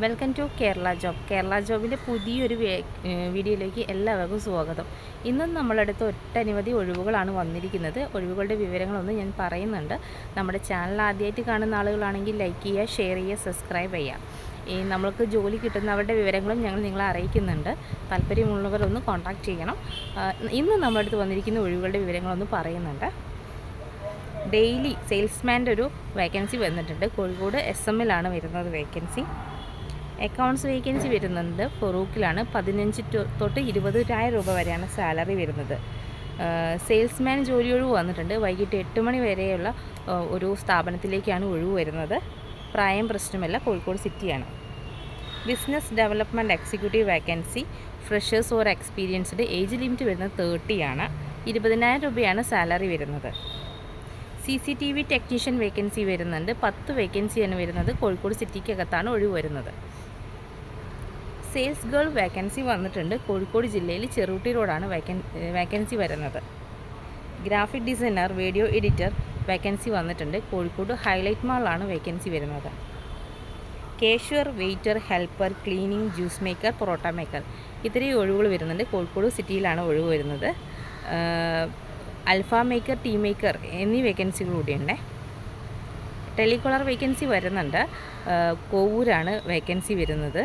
Welcome to Kerala job. Kerala ജോബിൻ്റെ പുതിയൊരു വീഡിയോയിലേക്ക് എല്ലാവർക്കും സ്വാഗതം. ഇന്നും നമ്മളടുത്ത് ഒട്ടനവധി ഒഴിവുകളാണ് വന്നിരിക്കുന്നത്. ഒഴിവുകളുടെ വിവരങ്ങളൊന്നും ഞാൻ പറയുന്നുണ്ട്. നമ്മുടെ ചാനൽ ആദ്യമായിട്ട് കാണുന്ന ആളുകളാണെങ്കിൽ ലൈക്ക് ചെയ്യുക, ഷെയർ ചെയ്യുക, സബ്സ്ക്രൈബ് ചെയ്യുക. നമ്മൾക്ക് ജോലി കിട്ടുന്നവരുടെ വിവരങ്ങളും ഞങ്ങൾ നിങ്ങളെ അറിയിക്കുന്നുണ്ട്. താല്പര്യമുള്ളവരൊന്ന് കോൺടാക്റ്റ് ചെയ്യണം. ഇന്ന് നമ്മളടുത്ത് വന്നിരിക്കുന്ന ഒഴിവുകളുടെ വിവരങ്ങളൊന്ന് പറയുന്നുണ്ട്. ഡെയിലി സെയിൽസ്മാൻ്റെ ഒരു വേക്കൻസി വന്നിട്ടുണ്ട്. കോഴിക്കോട് SM ലാണ് വരുന്നത് വേക്കൻസി. അക്കൗണ്ട്സ് വേക്കൻസി വരുന്നത് ഫറൂഖിലാണ്. 15 തൊട്ട് 20,000 രൂപ വരെയാണ് സാലറി വരുന്നത്. സെയിൽസ്മാൻ ജോലി ഒഴിവ് വന്നിട്ടുണ്ട്. വൈകിട്ട് 8 മണി വരെയുള്ള ഒരു സ്ഥാപനത്തിലേക്കാണ് ഒഴിവ് വരുന്നത്. പ്രായം പ്രശ്നമല്ല, കോഴിക്കോട് സിറ്റിയാണ്. Business development executive vacancy, freshers or experienced. Age limit വരുന്നത് 30 ആണ്. 20,000 രൂപയാണ് സാലറി വരുന്നത്. CCTV ടെക്നീഷ്യൻ വേക്കൻസി വരുന്നുണ്ട്. 10 വേക്കൻസിയാണ് വരുന്നത്. കോഴിക്കോട് സിറ്റിക്കകത്താണ് ഒഴിവ് വരുന്നത്. സെയിൽസ് ഗേൾ വേക്കൻസി വന്നിട്ടുണ്ട്. കോഴിക്കോട് ജില്ലയിൽ ചെറുട്ടി റോഡാണ് വേക്കൻസി വരുന്നത്. Graphic designer, video editor vacancy വന്നിട്ടുണ്ട്. കോഴിക്കോട് ഹൈലൈറ്റ് മാളിലാണ് വേക്കൻസി വരുന്നത്. Cashier, waiter, helper, cleaning, juice maker, parotta maker ഇത്രയും ഒഴിവുകൾ വരുന്നുണ്ട്. കോഴിക്കോട് സിറ്റിയിലാണ് ഒഴിവ് വരുന്നത്. അൽഫ മേക്കർ, ടീ മേക്കർ എന്നീ വേക്കൻസികൾ കൂടിയുണ്ട്. ടെലികോളർ വേക്കൻസി വരുന്നുണ്ട്. കോവൂരാണ് വേക്കൻസി വരുന്നത്.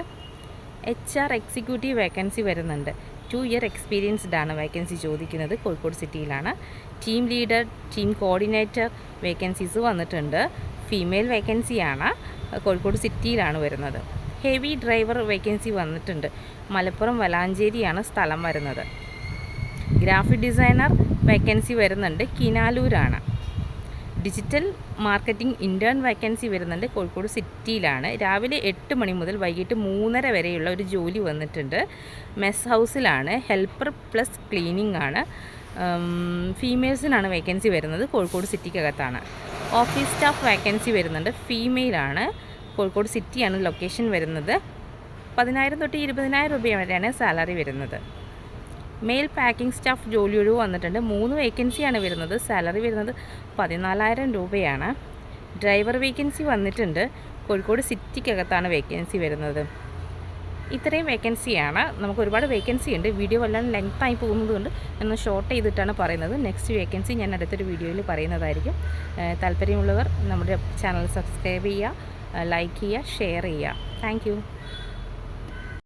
HR എക്സിക്യൂട്ടീവ് വേക്കൻസി വരുന്നുണ്ട്. 2 ഇയർ എക്സ്പീരിയൻസ്ഡ് ആണ് വേക്കൻസി ചോദിക്കുന്നത്. കോഴിക്കോട് സിറ്റിയിലാണ്. Team leader, team coordinator vacancies വന്നിട്ടുണ്ട്. ഫീമെയിൽ വേക്കൻസിയാണ്. കോഴിക്കോട് സിറ്റിയിലാണ് വരുന്നത്. ഹെവി ഡ്രൈവർ വേക്കൻസി വന്നിട്ടുണ്ട്. മലപ്പുറം വലാഞ്ചേരിയാണ് സ്ഥലം വരുന്നത്. ഗ്രാഫിക് ഡിസൈനർ വേക്കൻസി വരുന്നുണ്ട്. കിനാലൂരാണ്. ഡിജിറ്റൽ മാർക്കറ്റിംഗ് ഇൻറ്റേൺ വേക്കൻസി വരുന്നുണ്ട്. കോഴിക്കോട് സിറ്റിയിലാണ്. രാവിലെ 8 മണി മുതൽ വൈകിട്ട് 3:30 വരെയുള്ള ഒരു ജോലി വന്നിട്ടുണ്ട്. മെസ് ഹൗസിലാണ്. ഹെൽപ്പർ പ്ലസ് ക്ലീനിങ് ആണ്. ഫീമെയിൽസിനാണ് വേക്കൻസി വരുന്നത്. കോഴിക്കോട് സിറ്റിക്കകത്താണ്. ഓഫീസ് സ്റ്റാഫ് വേക്കൻസി വരുന്നുണ്ട്. ഫീമെയിലാണ്. കോഴിക്കോട് സിറ്റിയാണ് ലൊക്കേഷൻ വരുന്നത്. 10,000 തൊട്ട് 20,000 രൂപ വരെയാണ് സാലറി വരുന്നത്. മെയിൽ പാക്കിംഗ് സ്റ്റാഫ് ജോലി ഒഴിവ് വന്നിട്ടുണ്ട്. 3 വേക്കൻസിയാണ് വരുന്നത്. സാലറി വരുന്നത് 14,000 രൂപയാണ്. ഡ്രൈവർ വേക്കൻസി വന്നിട്ടുണ്ട്. കോഴിക്കോട് സിറ്റിക്കകത്താണ് വേക്കൻസി വരുന്നത്. ഇത്രയും വേക്കൻസിയാണ്. നമുക്ക് ഒരുപാട് വേക്കൻസി ഉണ്ട്. വീഡിയോ വല്ലാതെ ലെങ്ത്തായി പോകുന്നതുകൊണ്ട് ഒന്ന് ഷോർട്ട് ചെയ്തിട്ടാണ് പറയുന്നത്. നെക്സ്റ്റ് വേക്കൻസി ഞാൻ അടുത്തൊരു വീഡിയോയിൽ പറയുന്നതായിരിക്കും. താല്പര്യമുള്ളവർ നമ്മുടെ ചാനൽ സബ്സ്ക്രൈബ് ചെയ്യുക, ലൈക്ക് ചെയ്യുക, ഷെയർ ചെയ്യുക. താങ്ക്